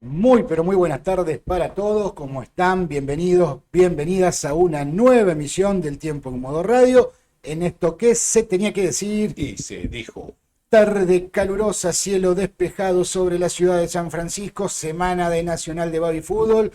Muy, pero muy buenas tardes para todos. ¿Cómo están? Bienvenidos, bienvenidas a una nueva emisión del Tiempo en Modo Radio. En esto que se tenía que decir, Y se dijo. tarde calurosa, cielo despejado sobre la ciudad de San Francisco, semana de Nacional de Baby Fútbol.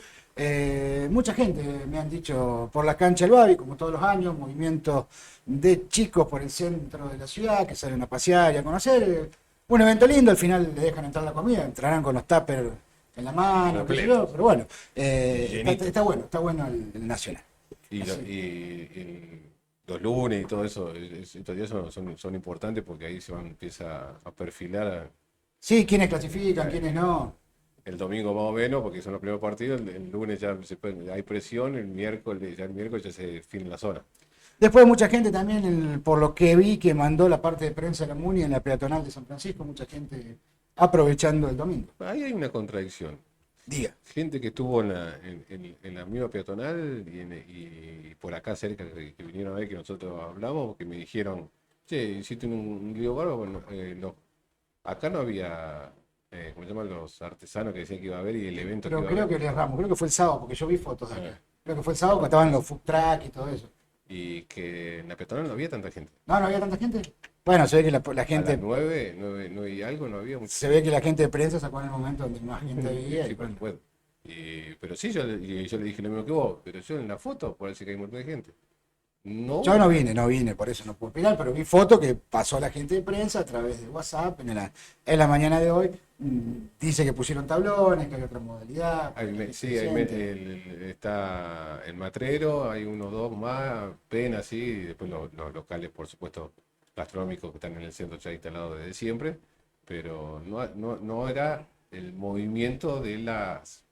Mucha gente me han dicho por la cancha del Baby, como todos los años, movimientos de chicos por el centro de la ciudad que salen a pasear y a conocer. Un evento lindo, al final les dejan entrar la comida, entrarán con los tuppers en la mano, qué sé yo, pero bueno, está bueno el Nacional. Y, lo- Así. y- y los lunes y todo eso, estos días son importantes porque ahí empieza a perfilar Sí, quiénes clasifican, quiénes no. el domingo más o menos, porque son los primeros partidos, el lunes hay presión, el miércoles ya se define la zona. Después mucha gente también, por lo que vi, que mandó la parte de prensa a la Muni en la peatonal de San Francisco, mucha gente aprovechando el domingo. Ahí hay una contradicción. Diga. Gente que estuvo en la misma peatonal y por acá cerca que vinieron a ver que nosotros hablamos, que me dijeron, che, hiciste un lío bárbaro. Bueno, acá no había, ¿cómo se llaman? Los artesanos que decían que iba a haber y el evento que Pero iba a creo haber. que le erramos, creo que fue el sábado, porque yo vi fotos de Ah, acá. Creo que fue el sábado cuando estaban los food truck y todo eso. y que en la peatonal no había tanta gente. No, no había tanta gente. Bueno, se ve que la A las gente, 9 y algo no había mucha se ve que la gente de prensa sacó en el momento donde más gente había. sí, Y por bueno. supuesto. Pero sí, yo le dije lo mismo que vos, pero yo en la foto parece que hay un montón de gente. Yo No, no vine, por eso no puedo opinar, pero vi fotos que pasó la gente de prensa a través de WhatsApp en la mañana de hoy. Dice que pusieron tablones, que hay otra modalidad. sí, está el Matrero, hay uno o dos más, apenas sí, y después los locales, por supuesto, gastronómicos que están en el centro ya instalados desde siempre, pero no era el movimiento de las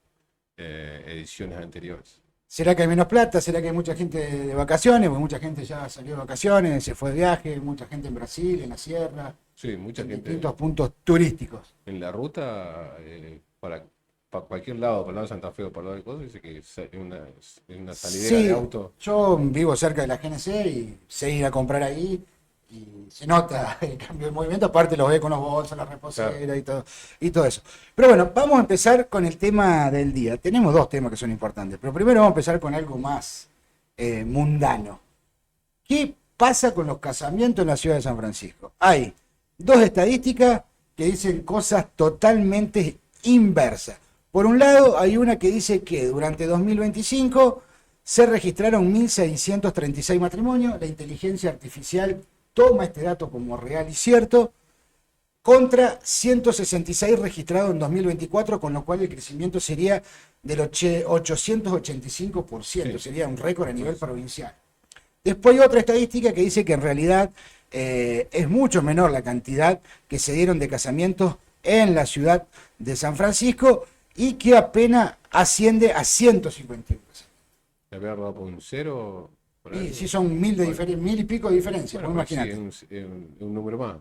ediciones anteriores. ¿Será que hay menos plata? ¿Será que hay mucha gente de vacaciones? Porque mucha gente ya salió de vacaciones, se fue de viaje, mucha gente en Brasil, en la sierra, Sí, mucha en gente distintos puntos turísticos. en la ruta para cualquier lado, para el lado de Santa Fe o para el lado de cosas, dice que es una salidera de Sí, auto. yo vivo cerca de la GNC y sé ir a comprar ahí y se nota el cambio de movimiento, aparte los ve con los bolsos, la reposera Claro. y todo eso. Pero bueno, vamos a empezar con el tema del día. Tenemos dos temas que son importantes, pero primero vamos a empezar con algo más mundano. ¿Qué pasa con los casamientos en la ciudad de San Francisco? Hay dos estadísticas que dicen cosas totalmente inversas. Por un lado, hay una que dice que durante 2025 se registraron 1.636 matrimonios. La inteligencia artificial toma este dato como real y cierto, contra 166 registrados en 2024, con lo cual el crecimiento sería del 885%, Sí, sería un récord a nivel pues, provincial. Después hay otra estadística que dice que en realidad es mucho menor la cantidad que se dieron de casamientos en la ciudad de San Francisco y que apenas asciende a 151 casamientos. se había rodado por un cero, por Y ahí. si son Bueno, mil y pico de diferencia, bueno, pues pero sí, imagínate. es un número más.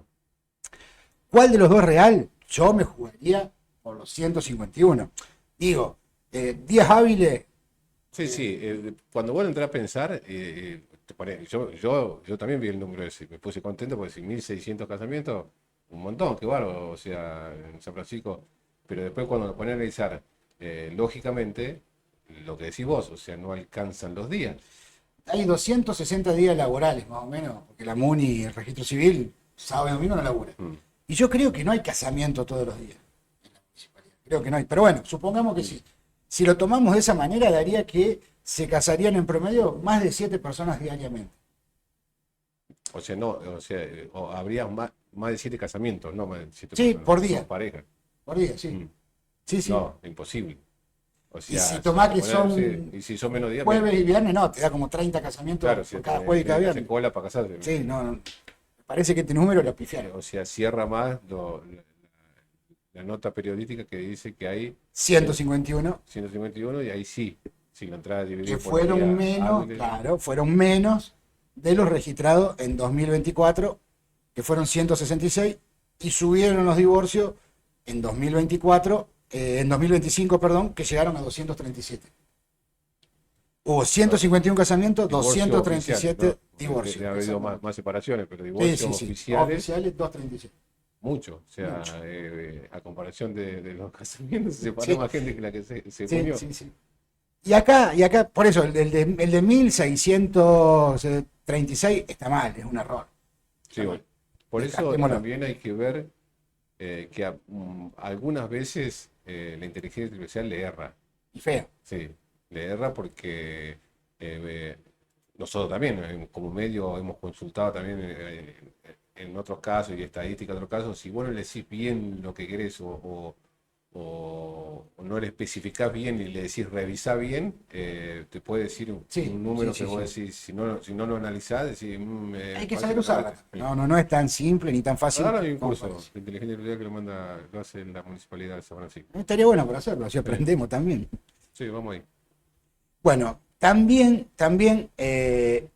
¿Cuál de los dos es real? Yo me jugaría por los 151. Digo, días hábiles, Sí, sí, cuando vos entras a pensar, yo también vi el número ese, me puse contento porque si 1.600 casamientos, un montón, qué bárbaro, o sea, en San Francisco, pero después cuando lo pones a analizar, lógicamente, lo que decís vos, o sea, no alcanzan los días. hay 260 días laborales más o menos, porque la MUNI y el registro civil, sábado y domingo no labura. Mm, Y yo creo que no hay casamiento todos los días en la municipalidad. Creo que no hay. Pero bueno, supongamos que mm. sí. Si lo tomamos de esa manera, daría que se casarían en promedio más de 7 personas diariamente. O sea, no, o sea, habría más de 7 casamientos, no más de siete Sí, personas, por dos día. parejas. Por día, sí. Mm. Sí, sí. No, imposible. O Y sea, si si tomás te que pones, son sí, y si son menos días, menos. jueves y viernes, no, te da como 30 casamientos Claro, si por te cada jueves y cada tenés que hacer viernes. cola para casarte. Sí, no, no. Me parece que este número lo pifiaron. O sea, cierra más la nota periodística que dice que hay 151, 151 y ahí sí, si lo entras a que dividir por los fueron días menos, hábiles, claro, fueron menos de los registrados en 2024, que fueron 166, y subieron los divorcios en 2024, en 2025, perdón, que llegaron a 237. Hubo claro, 151 casamientos, divorcios oficiales, 237 ¿no? Porque divorcios. ha habido más, Exactamente. más separaciones, pero Sí, divorcios sí, sí. oficiales, Oficiales 237. mucho. O sea, Mucho. a comparación de los casamientos, se separó Sí, más gente que la que se sí, unió. sí, sí. Y acá, por eso, el de 1636 está mal, es un error. Sí, Está mal. bueno. Por eso Descartémoslo. también hay que ver que algunas veces la inteligencia artificial le erra. Y feo. Sí, le erra porque nosotros también, como medio, hemos consultado también en otros casos y estadísticas de otros casos, si vos no le decís bien lo que querés o no le especificás bien y le decís revisá bien, te puede decir Sí, un sí, número que sí, vos sí. decís, si no lo analizás, decís, Hay me que parece saber que no". usarla. Sí. No, no, no es tan simple ni tan fácil Ahora hay un como curso parece. de inteligencia artificial que lo hace en la municipalidad de San Francisco. Estaría bueno por hacerlo, así Sí, aprendemos también. sí, vamos ahí. Bueno, también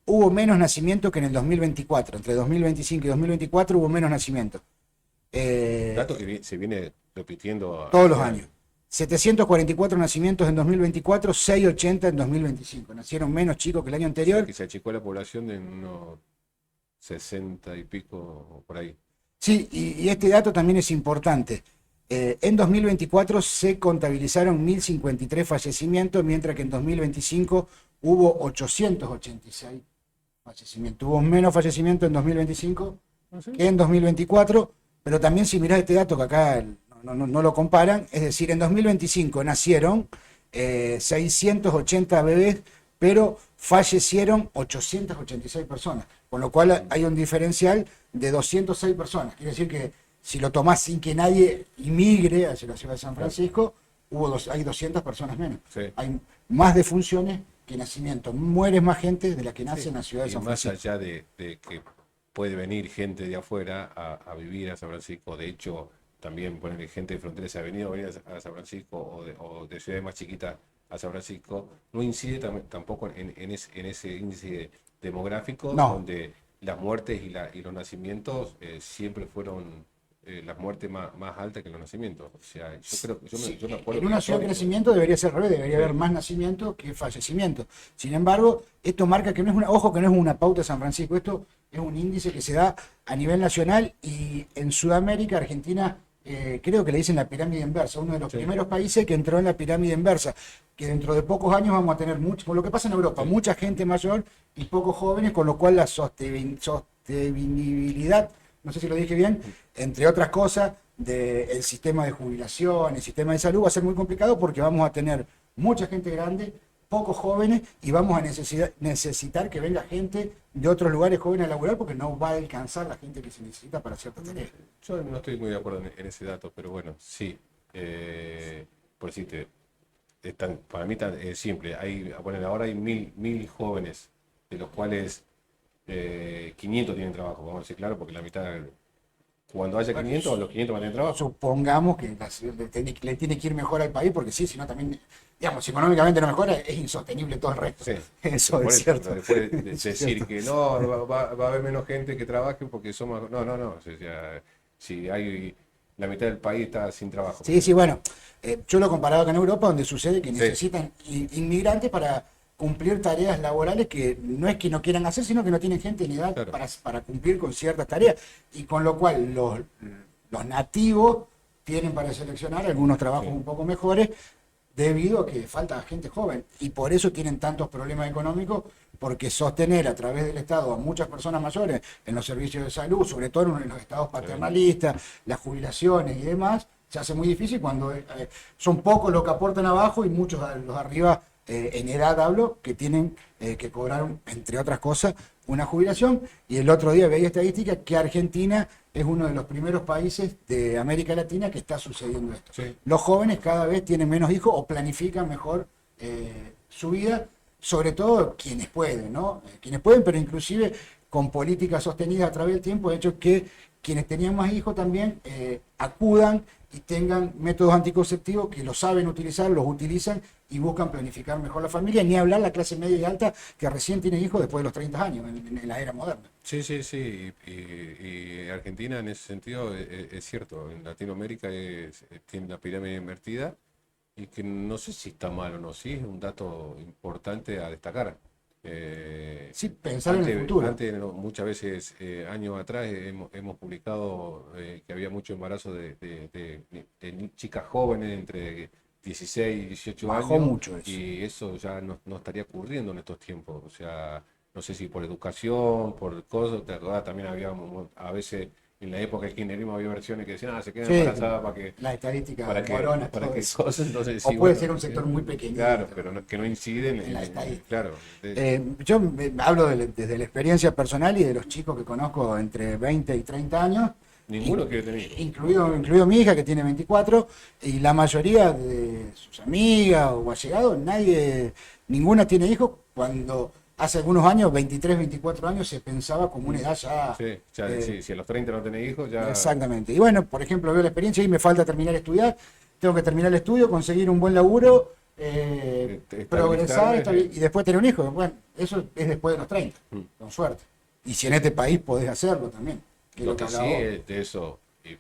hubo menos nacimientos que en el 2024. Entre 2025 y 2024 hubo menos nacimientos. Dato que Eh, se viene repitiendo todos los hace años. años. 744 nacimientos en 2024, 680 en 2025. Nacieron menos chicos que el año O sea anterior. que se achicó la población de unos 60 y pico por ahí. Sí, y este dato también es importante. En 2024 se contabilizaron 1053 fallecimientos, mientras que en 2025 hubo 886 fallecimientos. Hubo menos fallecimientos en 2025 ¿Ah, sí? que en 2024, pero también si mirás este dato que acá no lo comparan, es decir, en 2025 nacieron 680 bebés, pero fallecieron 886 personas, con lo cual hay un diferencial de 206 personas. Quiere decir que si lo tomás sin que nadie inmigre hacia la ciudad de San Claro. Francisco, hay 200 personas menos. Sí, Hay más defunciones que nacimientos. Muere más gente de la que nace sí. en la ciudad de Y San más Francisco. allá de que puede venir gente de afuera a vivir a San Francisco, de hecho, también poner gente de frontera se ha venido a venir a San Francisco o de ciudades más chiquitas a San Francisco, no incide tampoco en ese índice demográfico No, donde las muertes y los nacimientos siempre fueron las muertes más altas que los nacimientos. O sea, yo creo que sí, yo me acuerdo en que una ciudad de histórico. crecimiento debería ser al revés, debería haber Sí, más nacimientos que fallecimientos. Sin embargo, esto marca que no es una, ojo que no es una pauta de San Francisco, esto es un índice que se da a nivel nacional y en Sudamérica, Argentina, creo que le dicen la pirámide inversa, uno de los sí, primeros países que entró en la pirámide inversa, que dentro de pocos años vamos a tener mucho, por lo que pasa en Europa, sí. mucha gente mayor y pocos jóvenes, con lo cual la sostenibilidad, no sé si lo dije bien, entre otras cosas, del sistema de jubilación, el sistema de salud va a ser muy complicado porque vamos a tener mucha gente grande, pocos jóvenes y vamos a necesitar que venga gente de otros lugares jóvenes a laburar porque no va a alcanzar la gente que se necesita para ciertas tareas. Yo no estoy muy de acuerdo en ese dato, pero bueno, sí. Por decirte, para mí es simple. Bueno, ahora hay mil jóvenes, de los cuales 500 tienen trabajo, vamos a decir claro, porque la mitad, cuando haya Bueno, 500, los 500 van a tener trabajo. supongamos que le tiene que ir mejor al país porque sí, si no también, digamos, si económicamente no mejora, es insostenible todo el resto. Sí, Eso por es eso, cierto. pero después Eso es decir cierto. que no, va a haber menos gente que trabaje porque somos. No, no, no. O sea, si hay la mitad del país está sin trabajo, por Sí, sí, ejemplo. bueno, yo lo comparaba con Europa, donde sucede que Sí, necesitan inmigrantes para cumplir tareas laborales que no es que no quieran hacer, sino que no tienen gente ni edad claro. para cumplir con ciertas tareas. Y con lo cual los nativos tienen para seleccionar algunos trabajos Sí. un poco mejores debido a que falta gente joven. Y por eso tienen tantos problemas económicos, porque sostener a través del Estado a muchas personas mayores en los servicios de salud, sobre todo en los estados Sí. paternalistas, las jubilaciones y demás, se hace muy difícil cuando son pocos los que aportan abajo y muchos los arriba, en edad hablo, que tienen que cobrar, entre otras cosas, una jubilación. Y el otro día veía estadística que Argentina es uno de los primeros países de América Latina que está sucediendo esto. Sí. Los jóvenes cada vez tienen menos hijos o planifican mejor su vida, sobre todo quienes pueden, ¿no? Quienes pueden, pero inclusive con políticas sostenidas a través del tiempo, ha hecho que quienes tenían más hijos también acudan y tengan métodos anticonceptivos que los saben utilizar, los utilizan y buscan planificar mejor la familia, ni hablar la clase media y alta que recién tiene hijos después de los 30 años en la era moderna. Sí, sí, sí. Y Argentina en ese sentido es cierto. En Latinoamérica tiene la pirámide invertida y que no sé si está mal o no. Sí, es un dato importante a destacar. Sí, pensar en el futuro. Antes, muchas veces, años atrás, hemos publicado que había mucho embarazo de chicas jóvenes entre 16 y 18 Bajó años, mucho eso. y eso ya no estaría ocurriendo en estos tiempos. O sea, no sé si por educación, por cosas, te acordás, también había a veces en la época del kirchnerismo había versiones que decían, se quedan Sí, embarazadas la estadística para de que, Corona, para todo que eso. cosas, entonces O sí, puede bueno, ser un sector muy pequeñito. claro, pero que no inciden En la estadística. claro. Yo hablo desde la experiencia personal y de los chicos que conozco entre 20 y 30 años, Ninguno quiere tener hijos. incluido mi hija que tiene 24, y la mayoría de sus amigas o allegados, ninguna tiene hijos cuando hace algunos años, 23, 24 años, se pensaba como una edad ya. Sí, sí, si a los 30 no tenés hijos, ya. Exactamente. Y bueno, por ejemplo, veo la experiencia y me falta terminar de estudiar, tengo que terminar el estudio, conseguir un buen laburo, progresar y después tener un hijo. Bueno, eso es después de los 30, con suerte. Y si en este país podés hacerlo también. Lo que sí es de eso, y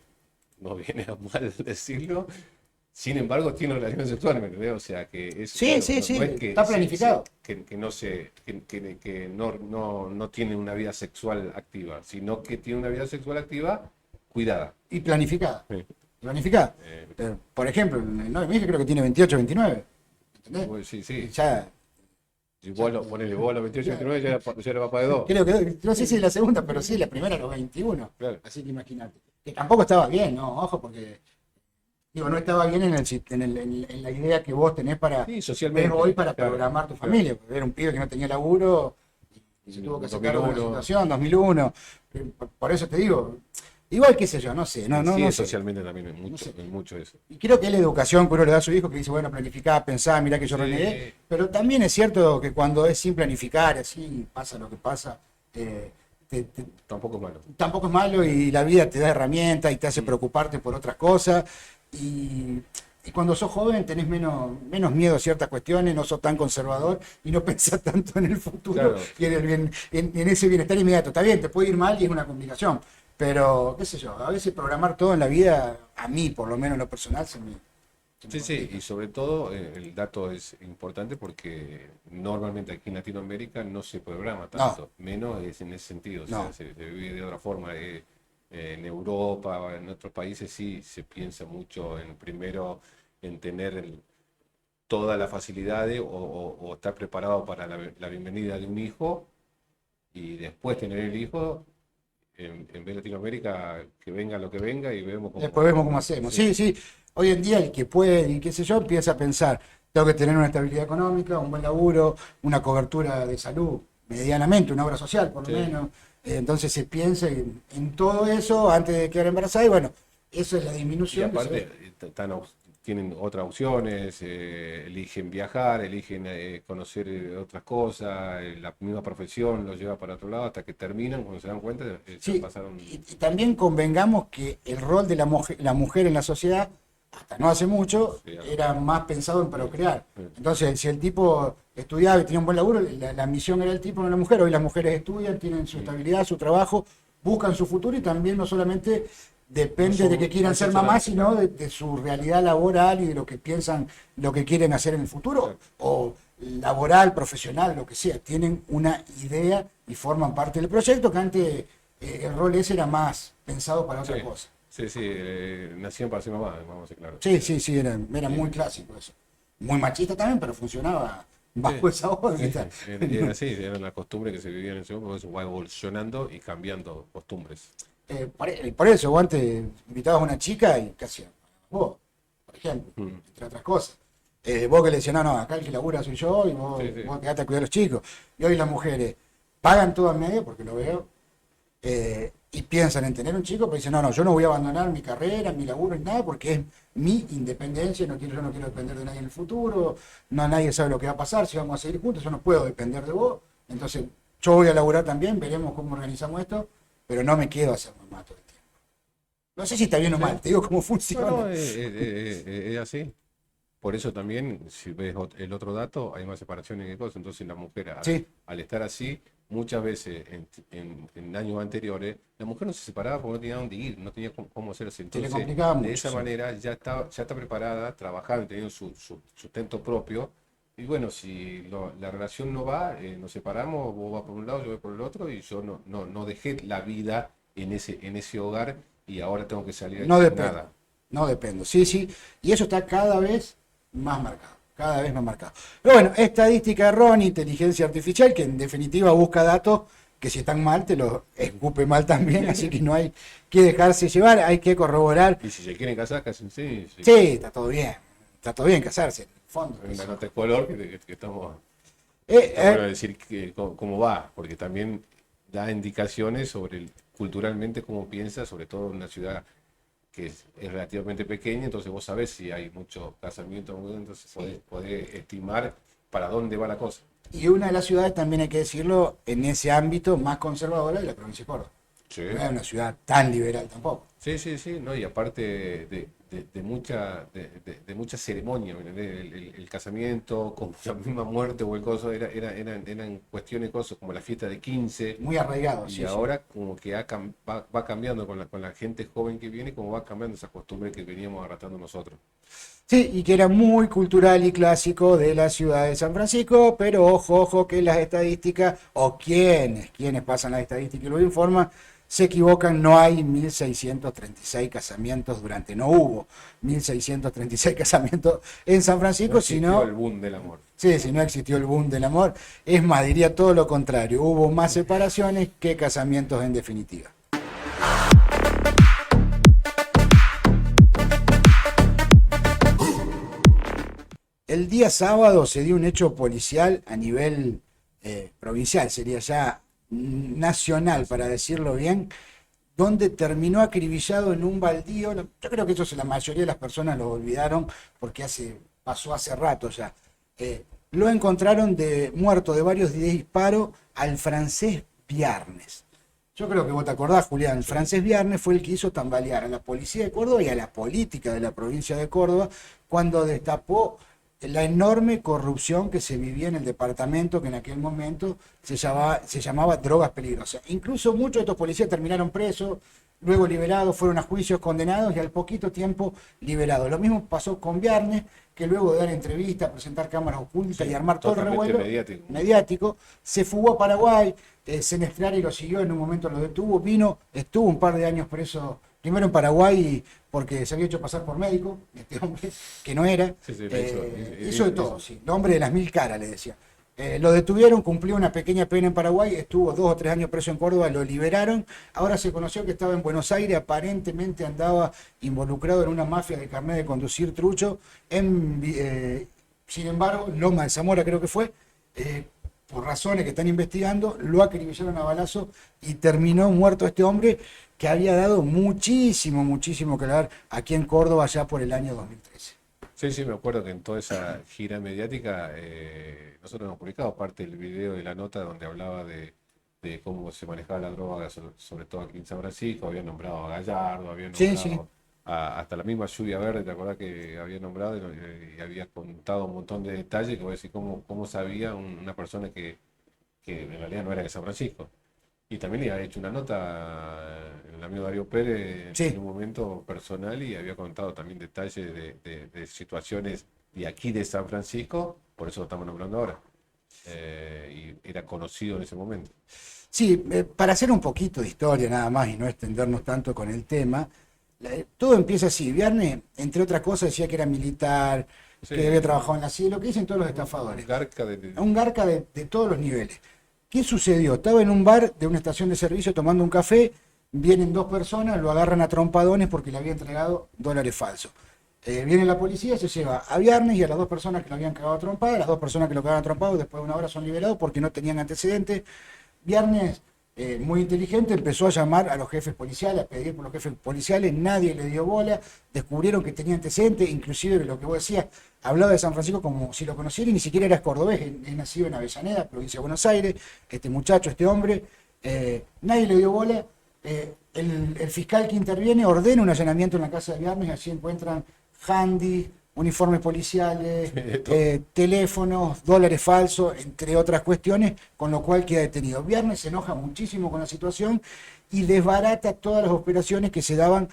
no viene a mal decirlo, sin embargo tiene relaciones sexuales, ¿me entendés? O sea que es, Sí, claro, sí, sí, no es que está planificado. que no tiene una vida sexual activa, sino que tiene una vida sexual activa cuidada. Y planificada. Sí. Planificada. Por ejemplo, el novio de mi hija creo que tiene 28, 29. ¿Entendés? Pues sí. Ya, Si vos ponele vos a los 28, 29, ya era papá de dos. creo que, no sé si es la segunda, pero sí, la primera a los 21. Claro. Así que imagínate. Que tampoco estaba bien, ¿no? Ojo, porque digo, no estaba bien en la idea que vos tenés para Sí, socialmente, ver hoy para claro, programar tu claro. familia. Porque era un pibe que no tenía laburo y se tuvo que sacar de una situación, 2001. Por eso te digo, igual qué sé yo, no sé, Sí, no sé. socialmente también No sé. es mucho eso. Y creo que es la educación que uno le da a su hijo, que dice, bueno, planificá, pensá, mirá que yo Sí. renegué. Pero también es cierto que cuando es sin planificar, así pasa lo que pasa, Tampoco es malo. tampoco es malo y la vida te da herramientas y te hace preocuparte por otras cosas. Y cuando sos joven tenés menos miedo a ciertas cuestiones, no sos tan conservador y no pensás tanto en el futuro Claro. y en ese bienestar inmediato. Está bien, te puede ir mal y es una complicación, pero qué sé yo, a veces programar todo en la vida, a mí por lo menos en lo personal, se me Sí, complica. y sobre todo el dato es importante porque normalmente aquí en Latinoamérica no se programa tanto, menos es en ese sentido, o sea, No. se vive de otra forma. En Europa, en otros países sí se piensa mucho en primero en tener todas las facilidades o estar preparado para la bienvenida de un hijo y después tener el hijo. En vez de Latinoamérica, que venga lo que venga y vemos cómo. Después vemos cómo hacemos. Sí, Sí, sí. Hoy en día el que puede y qué sé yo empieza a pensar, tengo que tener una estabilidad económica, un buen laburo, una cobertura de salud, medianamente, una obra social por lo sí. menos. Entonces se piensa en todo eso antes de quedar embarazada y bueno, eso es la Y disminución. Que se aparte, ve. tienen otras opciones, eligen viajar, eligen conocer otras cosas, la misma profesión los lleva para otro lado hasta que terminan, cuando se dan cuenta, ya Sí, pasaron. y también convengamos que el rol de la mujer en la sociedad, hasta no hace mucho, Sí, era más pensado en procrear. Sí. Entonces, si el tipo estudiaba y tenía un buen laburo, la misión era el tipo, no la mujer. Hoy las mujeres estudian, tienen su estabilidad, su trabajo, buscan su futuro y también no solamente depende No de son que quieran ser mamás, sino de su realidad laboral y de lo que piensan, lo que quieren hacer en el futuro, Claro. o laboral, profesional, lo que sea. Tienen una idea y forman parte del proyecto que antes el rol ese era más pensado para otra Sí, cosa. sí, nacieron para ser mamá, vamos a ser claros. Sí, era muy clásico eso. Muy machista también, pero funcionaba bajo esa órbita. Era así, era una costumbre que se vivía en ese momento, eso va evolucionando y cambiando costumbres. Por eso, vos antes invitabas a una chica y casi vos, por ejemplo, entre otras cosas. Vos que le decías, no, acá el que labura soy yo y vos quedate a cuidar a los chicos. Y hoy las mujeres pagan todo en medio, porque lo veo, y piensan en tener un chico, pero dicen, no, yo no voy a abandonar mi carrera, mi laburo ni nada, porque es mi independencia, yo no quiero depender de nadie en el futuro, nadie sabe lo que va a pasar, si vamos a seguir juntos, yo no puedo depender de vos, entonces yo voy a laburar también, veremos cómo organizamos esto, pero no me quedo a ser mamá todo el tiempo. No sé si está bien o mal, te digo cómo funciona. No, es así. Por eso también, si ves el otro dato, hay más separaciones que cosas. Entonces la mujer, Sí. al estar así, muchas veces en años anteriores, la mujer no se separaba porque no tenía dónde ir, no tenía cómo hacerse. Se le Entonces, complicaba de mucho, esa sí. manera ya está preparada, trabajando, teniendo su sustento propio, Y bueno, si la relación no va, nos separamos, vos vas por un lado, yo voy por el otro, y yo no dejé la vida en ese hogar y ahora tengo que salir No sin dependo, nada. no dependo. Sí, sí. Y eso está cada vez más marcado, cada vez más marcado. Pero bueno, estadística errónea, inteligencia artificial, que en definitiva busca datos que si están mal te los escupe mal también, así que no hay que dejarse llevar, hay que corroborar. Y si se quieren casar, cásense. Sí, está todo bien casarse, en el fondo. Hay una nota de color que estamos. Eh, Está bueno eh, decir cómo va, porque también da indicaciones sobre culturalmente cómo piensa, sobre todo en una ciudad que es relativamente pequeña, entonces vos sabés si hay mucho casamiento, entonces podés estimar para dónde va la cosa. y una de las ciudades, también hay que decirlo, en ese ámbito más conservadora de la provincia de Córdoba. Sí. No es una ciudad tan liberal tampoco. Sí, sí, sí, ¿no? Y aparte de mucha ceremonia, ¿me entendés? El casamiento, como la misma muerte o el coso, eran cuestiones, cosas como la fiesta de 15. Muy arraigado, Y sí, sí. ahora como que va cambiando con la gente joven que viene, como va cambiando esa costumbre que veníamos arrastrando nosotros. Sí, y que era muy cultural y clásico de la ciudad de San Francisco, pero ojo, ojo, que las estadísticas, o quienes pasan las estadísticas y lo informan, se equivocan, no hay 1636 casamientos no hubo 1636 casamientos en San No Francisco, existió el sino, boom del amor. sí, si no existió el boom del amor, es más, diría todo lo contrario, hubo más separaciones que casamientos en definitiva. El día sábado se dio un hecho policial a nivel provincial, sería ya nacional, para decirlo bien, donde terminó acribillado en un baldío. Yo creo que eso la mayoría de las personas lo olvidaron porque pasó hace rato ya. Lo encontraron muerto de varios disparos al francés Viernes. Yo creo que vos te acordás, Julián, el francés Viernes fue el que hizo tambalear a la policía de Córdoba y a la política de la provincia de Córdoba cuando destapó la enorme corrupción que se vivía en el departamento que en aquel momento se llamaba drogas peligrosas. Incluso muchos de estos policías terminaron presos, luego liberados, fueron a juicios condenados y al poquito tiempo liberados. Lo mismo pasó con Viernes, que luego de dar entrevistas, presentar cámaras ocultas Sí, y armar todo el totalmente revuelo mediático. se fugó a Paraguay. Senestrari lo siguió, en un momento lo detuvo, estuvo un par de años preso, primero en Paraguay porque se había hecho pasar por médico, este hombre, que no era. Sí, sí, le Hizo de todo, sí, el hombre de las 1000 caras, le decía. Lo detuvieron, cumplió una pequeña pena en Paraguay, estuvo 2 o 3 años preso en Córdoba, lo liberaron. Ahora se conoció que estaba en Buenos Aires, aparentemente andaba involucrado en una mafia de carnet de conducir trucho. Sin embargo, Loma de Zamora creo que fue, por razones que están investigando, lo acribillaron a balazo y terminó muerto este hombre que había dado muchísimo, muchísimo que hablar aquí en Córdoba ya por el año 2013. Sí, sí, me acuerdo que en toda esa gira mediática nosotros hemos publicado parte del video de la nota donde hablaba de cómo se manejaba la droga, sobre todo aquí en San Francisco. Había nombrado a Gallardo, había Sí, nombrado sí. hasta la misma Lluvia Verde, ¿te acordás que había nombrado y había contado un montón de detalles que voy a decir cómo sabía una persona que en realidad no era de San Francisco? Y también le había hecho una nota el amigo Darío Pérez Sí. en un momento personal y había contado también detalles de situaciones de aquí de San Francisco, por eso lo estamos nombrando ahora. Y era conocido en ese momento. Sí, para hacer un poquito de historia nada más y no extendernos tanto con el tema, todo empieza así. Viernes, entre otras cosas, decía que era militar, Sí, que había trabajado en la CIA, lo que dicen todos los un estafadores. garca Un garca de todos los niveles. ¿Qué sucedió? Estaba en un bar de una estación de servicio tomando un café, vienen 2 personas, lo agarran a trompadones porque le había entregado dólares falsos. Viene la policía, se lleva a Viernes y a las 2 personas que lo habían cagado a trompada. Las 2 personas que lo cagaron a trompada después de una hora son liberados porque no tenían antecedentes. Viernes, muy inteligente, empezó a llamar a los jefes policiales, a pedir por los jefes policiales, nadie le dio bola, descubrieron que tenía antecedentes, inclusive lo que vos decías, hablaba de San Francisco como si lo conociera y ni siquiera era cordobés, es nacido en Avellaneda, provincia de Buenos Aires, este muchacho, este hombre, nadie le dio bola. El fiscal que interviene ordena un allanamiento en la casa de Viernes, así encuentran handy, uniformes policiales, De todo. teléfonos, dólares falsos, entre otras cuestiones, con lo cual queda detenido. Viernes se enoja muchísimo con la situación y desbarata todas las operaciones que se daban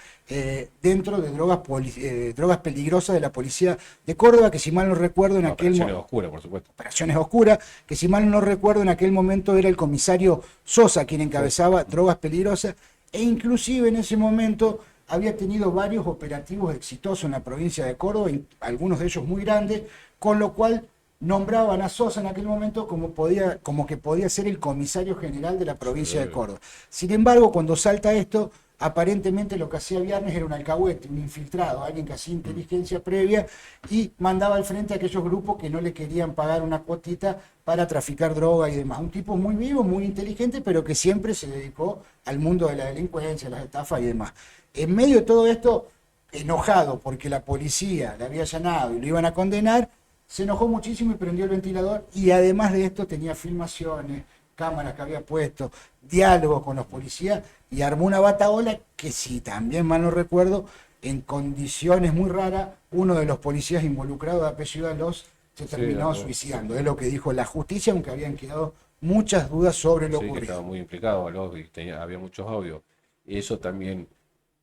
dentro de drogas peligrosas de la policía de Córdoba, que si mal no recuerdo en aquel Operaciones oscuras, por supuesto. operaciones oscuras, que si mal no recuerdo en aquel momento era el comisario Sosa quien encabezaba drogas peligrosas, e inclusive en ese momento había tenido varios operativos exitosos en la provincia de Córdoba, y algunos de ellos muy grandes, con lo cual nombraban a Sosa en aquel momento como que podía ser el comisario general de la provincia de Córdoba. Sin embargo, cuando salta esto, aparentemente lo que hacía Viernes era un alcahuete, un infiltrado, alguien que hacía inteligencia previa y mandaba al frente a aquellos grupos que no le querían pagar una cuotita para traficar droga y demás. Un tipo muy vivo, muy inteligente, pero que siempre se dedicó al mundo de la delincuencia, las estafas y demás. En medio de todo esto, enojado porque la policía le había allanado y lo iban a condenar, se enojó muchísimo y prendió el ventilador, y además de esto tenía filmaciones, cámaras que había puesto, diálogos con los policías, y armó una batahola que, si también mal no recuerdo, en condiciones muy raras, uno de los policías involucrados de apellido Alós se terminó suicidando. Es lo que dijo la justicia, aunque habían quedado muchas dudas sobre lo Sí, que estaba ocurrido. muy implicado, y había muchos audios. Y eso también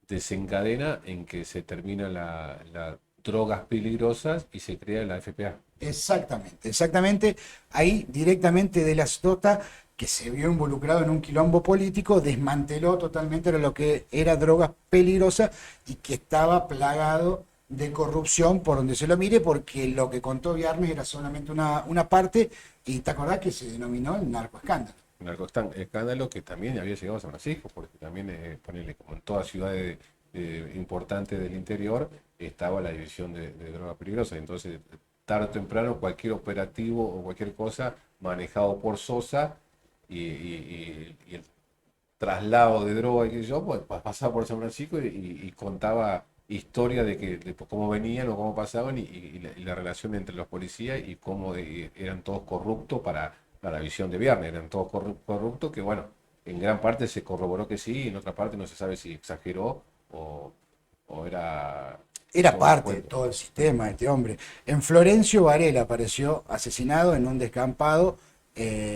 desencadena en que se termina las drogas peligrosas y se crea la FPA. Exactamente, exactamente. Ahí directamente de la Sota, que se vio involucrado en un quilombo político, desmanteló totalmente lo que era drogas peligrosas y que estaba plagado de corrupción por donde se lo mire, porque lo que contó Viernes era solamente una parte, y te acordás que se denominó el narcoescándalo. Un escándalo que también había llegado a San Francisco, porque también, ponele, como en todas ciudades importantes del interior, estaba la división de drogas peligrosas. Entonces, tarde o temprano, cualquier operativo o cualquier cosa manejado por Sosa y el traslado de droga y qué sé yo, pues pasaba por San Francisco y contaba historia de cómo venían o cómo pasaban y la relación entre los policías y cómo eran todos corruptos para la visión de Viernes, eran todos corruptos que bueno, en gran parte se corroboró que sí, en otra parte no se sabe si exageró o, o era Era todo un parte de cuento. todo el sistema este hombre. En Florencio Varela apareció asesinado en un descampado.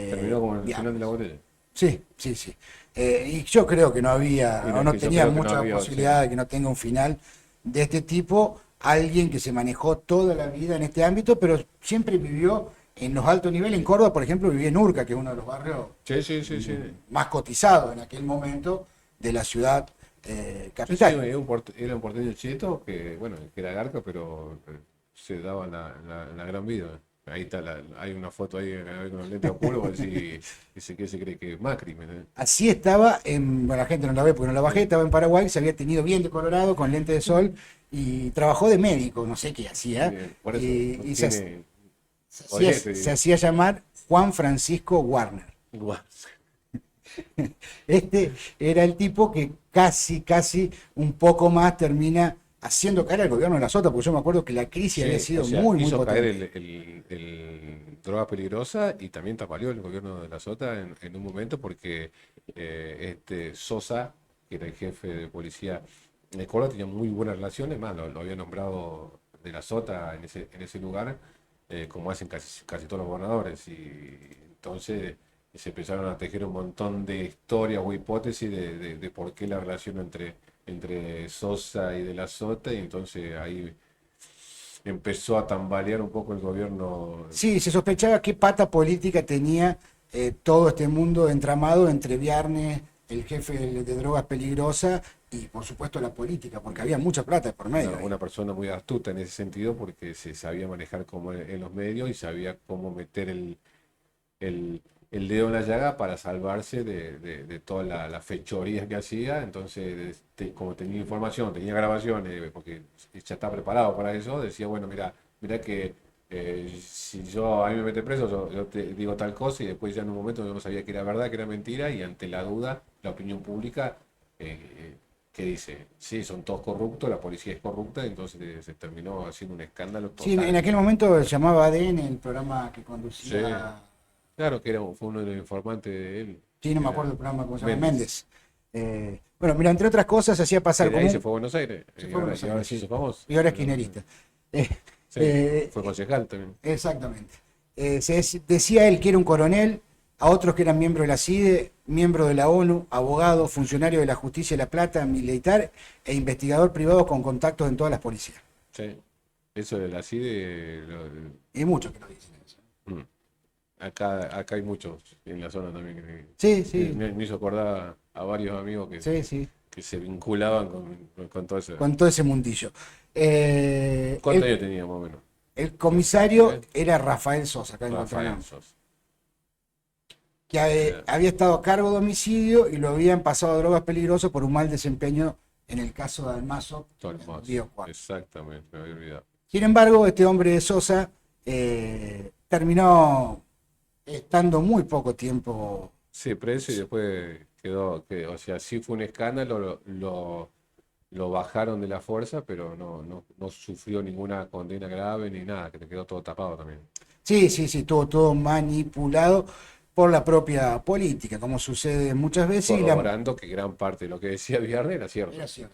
Terminó como el final de la Digamos. botella. Sí, sí, sí. Y yo creo que no había, Y o no, no que yo tenía creo que no mucha había, sí. posibilidad de que no tenga un final de este tipo. Alguien que se manejó toda la vida en este ámbito, pero siempre vivió en los altos niveles. En Córdoba, por ejemplo, vivía en Urca, que es uno de los barrios Sí, sí, sí, sí. más cotizados en aquel momento de la ciudad Sí, sí, capital. era un porteño cheto que, bueno, que era garca, pero se daba la gran vida. Ahí está, hay una foto ahí con los lentes oscuros, así, dice que se cree que es Macri, ¿me entendés? Así estaba, bueno, la gente no la ve porque no la bajé, Sí, estaba en Paraguay, se había tenido bien de Colorado, con lente de sol, y trabajó de médico, no sé qué hacía, bien, por eso, no y tiene se ojete. hacía llamar Juan Francisco Warner. Igual. Este era el tipo que casi un poco más termina haciendo caer al gobierno de la Sota, porque yo me acuerdo que la crisis había Sí, o sido sea, muy hizo caer potente. el droga peligrosa y también tapaleó el gobierno de la Sota en un momento porque Sosa, que era el jefe de policía de Córdoba, tenía muy buenas relaciones, más lo había nombrado de la Sota en ese lugar, como hacen casi todos los gobernadores. Y entonces se empezaron a tejer un montón de historias o hipótesis de por qué la relación entre Sosa y de la Sota, y entonces ahí empezó a tambalear un poco el gobierno. Sí, se sospechaba qué pata política tenía todo este mundo entramado entre Viernes, el jefe de drogas peligrosas, y por supuesto la política, porque había mucha plata por medio ahí. Una persona muy astuta en ese sentido porque se sabía manejar como en los medios y sabía cómo meter el, el dedo en la llaga para salvarse de todas las fechorías que hacía. Entonces, como tenía información, tenía grabaciones, porque ya está preparado para eso, decía, bueno, mira que si a mí me mete preso, yo te digo tal cosa, y después ya en un momento yo no sabía que era verdad, que era mentira, y ante la duda, la opinión pública, que dice, sí, son todos corruptos, la policía es corrupta, entonces se terminó haciendo un escándalo Sí, en total. aquel momento se llamaba ADN el programa que Sí, conducía, claro que fue uno de los informantes de él, sí, no que me acuerdo era el programa, cómo se llama, Méndez, Méndez. Bueno, mira, entre otras cosas se hacía que pasar de como ahí se un... fue a Buenos Aires Se y fue a ahora, Buenos y ahora Aires, se sí, hizo famoso. y ahora es kirchnerista. Eh, Sí, fue concejal también. Exactamente. Decía él que era un coronel, a otros que eran miembros de la CIDE, miembro de la ONU, abogado, funcionario de la Justicia de La Plata, militar e investigador privado con contactos en todas las policías. Sí. Eso de la CIDE, Y muchos que lo dicen eso. acá hay muchos en la zona también. Sí, sí. Me hizo acordar a varios amigos Sí, sí. que se vinculaban con todo eso. Con todo ese mundillo. ¿Cuántos años tenía más o menos? El comisario era Rafael Sosa, acá en Rafael Guantanamo, Sos. que había estado a cargo de homicidio y lo habían pasado a drogas peligrosas por un mal desempeño en el caso de Almazo, Río Cuarto. Exactamente, me había olvidado. Sin embargo, este hombre de Sosa terminó estando muy poco tiempo. Sí, preso y después o sea, sí fue un escándalo, lo bajaron de la fuerza, pero no sufrió ninguna condena grave ni nada, que te quedó todo tapado también. Sí, sí, sí, todo manipulado por la propia política, como sucede muchas veces. Corroborando que gran parte de lo que decía Viernes era cierto. Era cierto.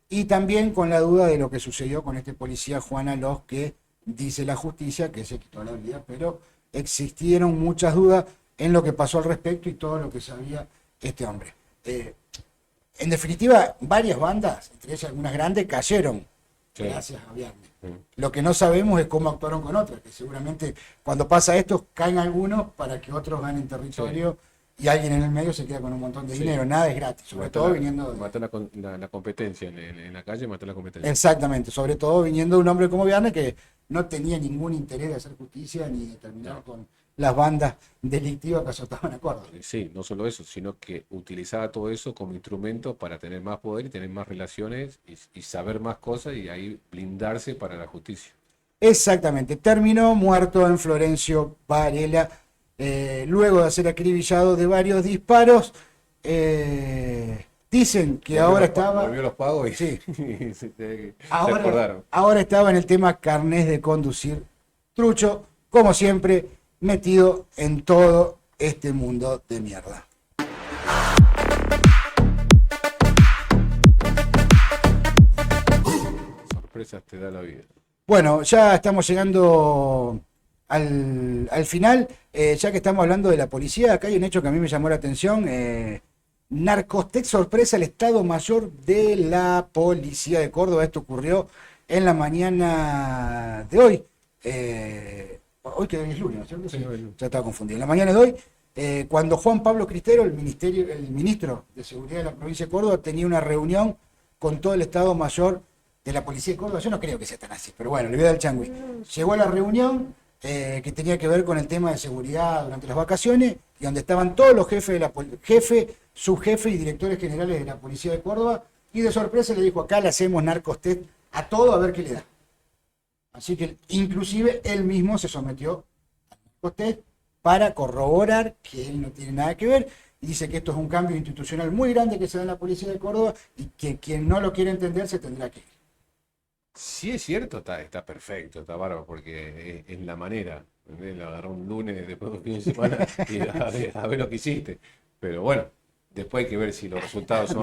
Y también con la duda de lo que sucedió con este policía Juan Alós, que dice la justicia que se quitó la vida, pero existieron muchas dudas en lo que pasó al respecto y todo lo que sabía este hombre. En definitiva, varias bandas, entre ellas algunas grandes, cayeron gracias a Viernes. Lo que no sabemos es cómo actuaron con otras, que seguramente cuando pasa esto caen algunos para que otros ganen territorio y alguien en el medio se queda con un montón de dinero. Nada es gratis, sobre todo viniendo de... Mató la competencia en la calle, mató la competencia. Exactamente, sobre todo viniendo de un hombre como Viernes que no tenía ningún interés de hacer justicia ni de terminar con las bandas delictivas que azotaban a Córdoba. Sí, no solo eso, sino que utilizaba todo eso como instrumento para tener más poder y tener más relaciones y saber más cosas y ahí blindarse para la justicia. Exactamente, terminó muerto en Florencio Varela, luego de ser acribillado de varios disparos. Dicen que ahora estaba... Volvió los pagos y, sí. y se acordaron. Ahora estaba en el tema carnés de conducir. Trucho, como siempre, metido en todo este mundo de mierda. Sorpresas te da la vida. Bueno, ya estamos llegando al final. Ya que estamos hablando de la policía, acá hay un hecho que a mí me llamó la atención. Narcostec sorpresa el Estado Mayor de la Policía de Córdoba. Esto ocurrió en la mañana de hoy. Hoy que es lunes, ¿no es cierto? Sí, ya estaba confundido. En la mañana de hoy, cuando Juan Pablo Cristero, el ministro de Seguridad de la provincia de Córdoba, tenía una reunión con todo el Estado Mayor de la Policía de Córdoba. Yo no creo que sea tan así, pero bueno, le voy a dar el changüí. Llegó a la reunión que tenía que ver con el tema de seguridad durante las vacaciones y donde estaban todos los jefes subjefes y directores generales de la Policía de Córdoba, y de sorpresa le dijo: acá le hacemos narcostest a todo a ver qué le da. Así que inclusive él mismo se sometió al narcostest para corroborar que él no tiene nada que ver, y dice que esto es un cambio institucional muy grande que se da en la Policía de Córdoba y que quien no lo quiere entender se tendrá que ir. Si es cierto, está perfecto, está bárbaro, porque es la manera. Lo agarró un lunes después de un fin de semana y a ver lo que hiciste. Pero bueno, después hay que ver si los resultados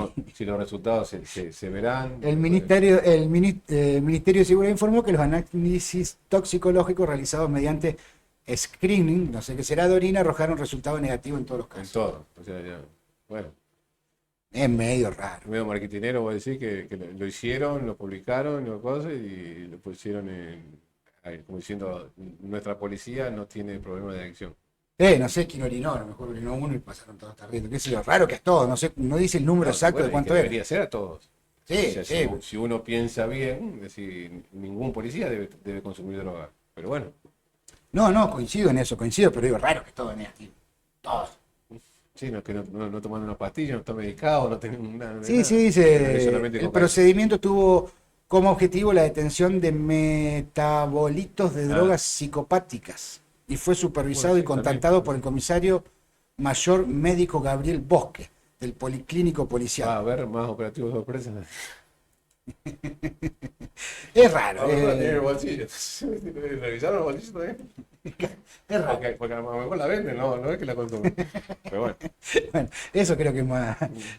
se verán. El Ministerio de Seguridad informó que los análisis toxicológicos realizados mediante screening, no sé qué será, de orina, arrojaron resultados negativos en todos los casos. En todo. O sea, bueno. Es medio raro. Medio marketinero, voy a decir que lo hicieron, lo publicaron, lo cosas, y lo pusieron como diciendo, nuestra policía no tiene problema de adicción. No sé quién orinó, a lo mejor orinó uno y pasaron todos tardiendo. Qué sé yo, raro que es todo, no sé, no dice el número exacto de cuánto es. Debería ser a todos. Sí, o sea, sí. Si uno piensa bien, es decir, ningún policía debe consumir droga. Pero bueno. No, coincido en eso, pero digo, raro que es todo negativo. Todo. Sí, que no toman una pastilla, no está medicado, no tienen nada. Sí, dice, el procedimiento tuvo como objetivo la detención de metabolitos de drogas psicopáticas y fue supervisado y contactado por el comisario mayor médico Gabriel Bosque, del Policlínico Policial. Va a haber más operativos de sorpresa. Es raro. El bolsillo. ¿Revisaron el bolsillo también? Es raro. Porque a lo mejor la venden, no es que la consumen. Pero bueno. Bueno, eso creo que es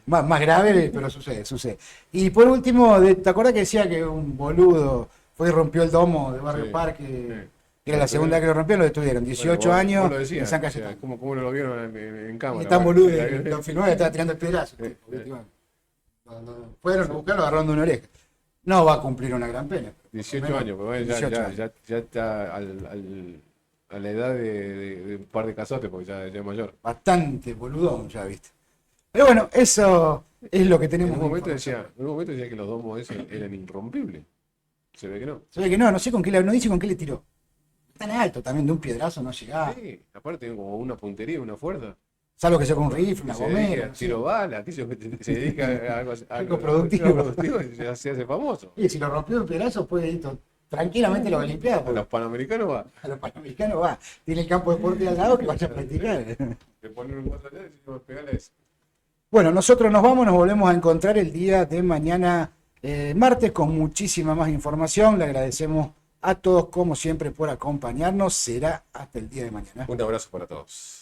más grave, pero sucede. Y por último, ¿te acuerdas que decía que un boludo fue y rompió el domo de Barrio Sí, Parque, sí. que era la segunda vez que lo rompieron, lo detuvieron. 18 Bueno, años vos lo en decías, San o sea, Cayetano. ¿cómo lo vieron en Y cámara? tan Bueno, boludo, lo filmó y estaba tirando el pedazo. Sí, sí. Fueron a buscarlo agarrando una oreja. No va a cumplir una gran pena. 18 años, pero bueno, 18 años. ya está a la edad de un par de cazotes, porque ya es mayor. Bastante boludón, ya viste. Pero bueno, eso es lo que tenemos. En un momento decía que los domos esos eran irrompibles. Se ve que no. Se ve que no sé con qué no dice con qué le tiró. Tan alto también, de un piedrazo no llegaba. Sí, aparte tienen como una puntería, una fuerza. Salvo que sea con un rifle, una Se dedica gomera. a No sé. tiro bala, aquello que se dedica a Algo productivo. y se hace famoso. Y si lo rompió en pedazos, puede ir tranquilamente lo va a limpiar. A Porque los panamericanos va. a los panamericanos va. Tiene el campo de deporte al lado que vaya a practicar. Le ponen un guante allá y decimos, pegale eso. Bueno, nosotros nos vamos, nos volvemos a encontrar el día de mañana, martes, con muchísima más información. Le agradecemos a todos, como siempre, por acompañarnos. Será hasta el día de mañana. Un abrazo para todos.